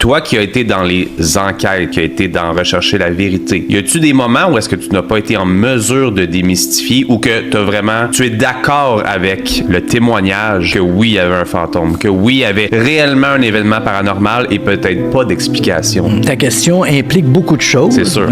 Toi qui as été dans les enquêtes, qui as été dans rechercher la vérité, y a-tu des moments où est-ce que tu n'as pas été en mesure de démystifier ou que tu es d'accord avec le témoignage que oui, il y avait un fantôme, que oui, il y avait réellement un événement paranormal et peut-être pas d'explication? Ta question implique beaucoup de choses. C'est sûr.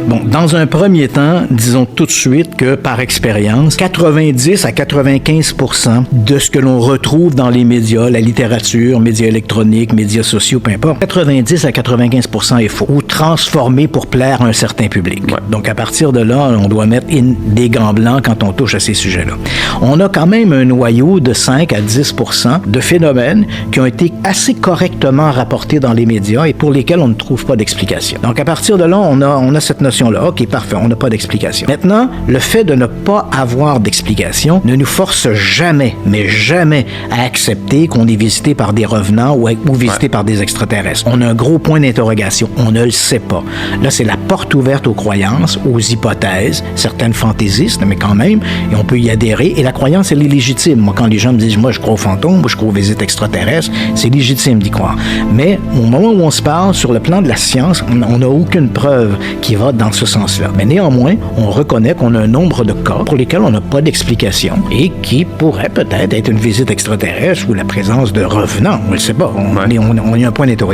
Bon, dans un premier temps, disons tout de suite que par expérience, 90 à 95% de ce que l'on retrouve dans les médias, la littérature, médias électroniques, médias sociaux, peu importe, 90 à 95% est faux ou transformé pour plaire à un certain public. Ouais. Donc, à partir de là, on doit mettre des gants blancs quand on touche à ces sujets-là. On a quand même un noyau de 5 à 10% de phénomènes qui ont été assez correctement rapportés dans les médias et pour lesquels on ne trouve pas d'explication. Donc, à partir de là, on a cette notion-là. OK, parfait, on n'a pas d'explication. Maintenant, le fait de ne pas avoir d'explication ne nous force jamais, mais jamais à accepter qu'on est visité par des revenants ou visité par des extraterrestres. On a un gros point d'interrogation. On ne le sait pas. Là, c'est la porte ouverte aux croyances, aux hypothèses, certaines fantaisistes, mais quand même, et on peut y adhérer. Et la croyance, elle est légitime. Moi, quand les gens me disent, moi, je crois aux fantômes, moi, je crois aux visites extraterrestres, c'est légitime d'y croire. Mais au moment où on se parle, sur le plan de la science, on n'a aucune preuve qui va dans ce sens-là. Mais néanmoins, on reconnaît qu'on a un nombre de cas pour lesquels on n'a pas d'explication et qui pourraient peut-être être une visite extraterrestre ou la présence de revenants. On ne le sait pas. On y a un point d'interrogation.